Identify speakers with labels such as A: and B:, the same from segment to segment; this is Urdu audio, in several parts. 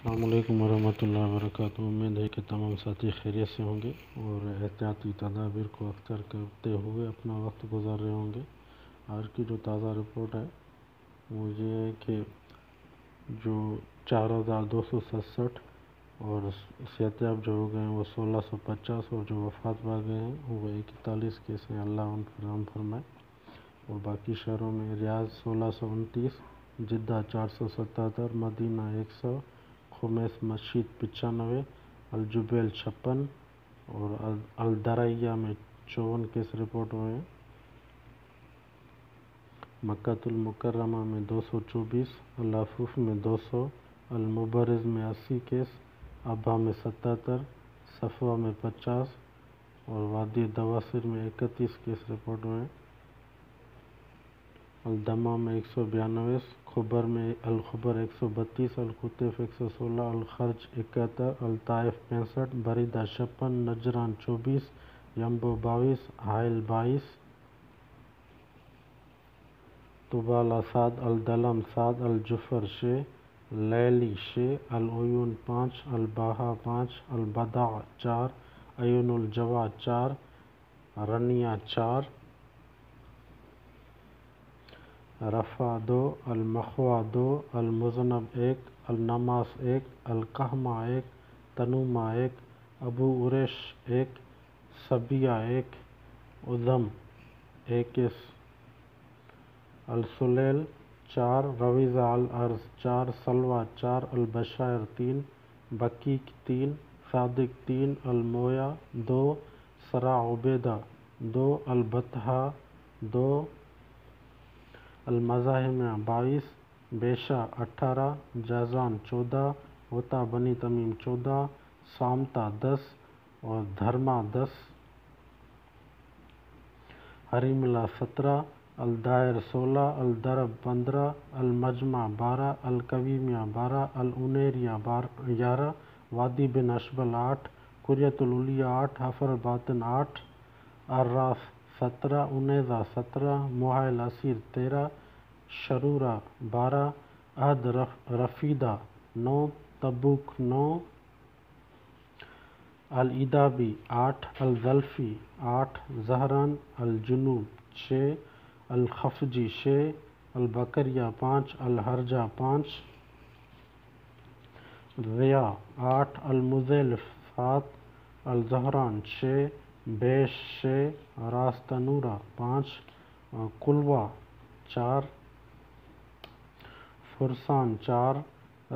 A: السلام علیکم ورحمۃ اللہ وبرکاتہ۔ امید ہے کہ تمام ساتھی خیریت سے ہوں گے اور احتیاطی تدابیر کو اختیار کرتے ہوئے اپنا وقت گزار رہے ہوں گے۔ آج کی جو تازہ رپورٹ ہے وہ یہ ہے کہ جو 4267 اور صحتیاب جو ہو گئے ہیں وہ 1650 اور جو وفات پا گئے ہیں وہ 41 کیس ہیں، اللہ ان پر رحم فرمائے۔ اور باقی شہروں میں ریاض 1629، جدہ 477، مدینہ 100، خمیس مسجد 95، الجبیل 56 اور الدرعیہ میں 54 کیس رپورٹ ہوئے ہیں۔ مکۃ المکرمہ میں 224، العفوف میں 200، المبرز میں 80 کیس، ابہا میں 77، صفوہ میں 50 اور وادی دواسر میں 31 کیس رپورٹ ہوئے ہیں۔ الدمام میں 192، خبر میں الخبر 132، القطیف 116، الخرج 71، الطائف 65، بریدہ 56، نجران 24، ینبو 22، حائل 22، طبالہ 7، الدلم 7، الجفر 6، لیلی 6، العیون 5، الباحہ 5، البدع 4، عیون الجواد 4، رنیہ 4، رفح 2، المخوا 2، المذنب 1، النماس 1، القحمہ 1، تنومہ 1، ابو عریش 1، صبیہ 1، ادھم 1، السلیل 4، رویزہ الارض 4، سلوہ 4، البشائر 3، بکیک 3، صادق 3، المویا 2، سرا عبیدہ 2، البطحہ 2، المزاحمہ 22، بیشہ 18، جازان 14، غطہ بنی تمیم 14، سامتہ 10 اور دھرما 10، حریملہ 17، الدائر 16، الدرب 15، المجمع 12، القویمیہ 12، العنیریہ 11، وادی بن اشبل 8، قریۃ العلیہ 8، حفر باطن 8، عراف 17، انیزہ 17، محائل اسیر 13، شرورہ 12، عہد رفیدہ 9، تبوک 9، الادابی 8، الزلفی 8، زہران الجنوب 6، الخفجی 6، البکریہ 5، الہرجہ 5، ضیاء 8، المزیلف 7، الزہران 6، بیش 6، راست نورہ 5، قلوہ 4، فرسان 4،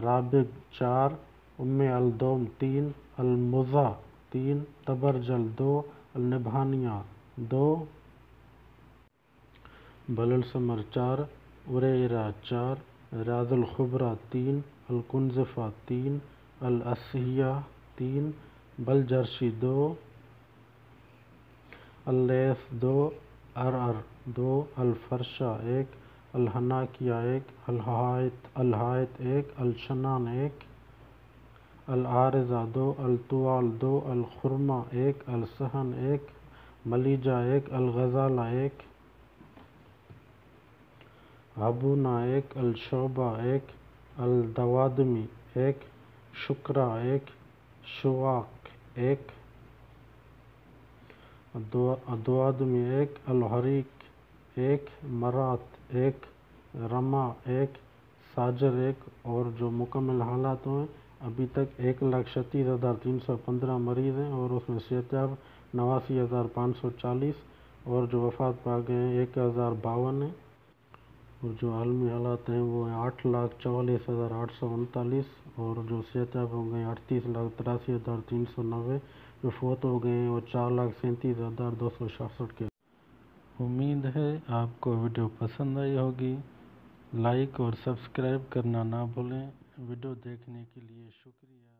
A: رابغ 4، ام الدوم 3، المزہ 3، تبرجل 2، النبہانیہ 2، بللسمر 4، اریرہ 4، ریاض الخبرہ 3، الکنزفہ 3، الاسحیہ 3، بلجرشی 2، اللیث 2، عرعر 2، الفرشہ 1، الحناکیہ 1، الحائط 1، الشنان 1، العارضہ 2، الطوال 2، الخرمہ 1، الصحن 1، ملیجہ 1، الغزالہ 1، حبونہ 1، الشعبہ 1، الدوادمی 1، شکرہ 1، شواق 1، دوادمی 1، الحریق 1، مرات 1، رما 1، ساجر 1۔ اور جو مکمل حالات ہوئے ابھی تک 1,36,315 مریض ہیں اور اس میں صحتیاب 89,540 اور جو وفات پا گئے ہیں 1,052 ہیں، اور جو عالمی حالات ہیں وہ ہیں 8,44,839 اور جو صحتیاب ہو گئے 38,83,390، جو فوت ہو گئے ہیں وہ 4,37,266 کے۔ امید ہے آپ کو ویڈیو پسند آئی ہوگی۔ لائک اور سبسکرائب کرنا نہ بھولیں۔ ویڈیو دیکھنے کے لیے شکریہ۔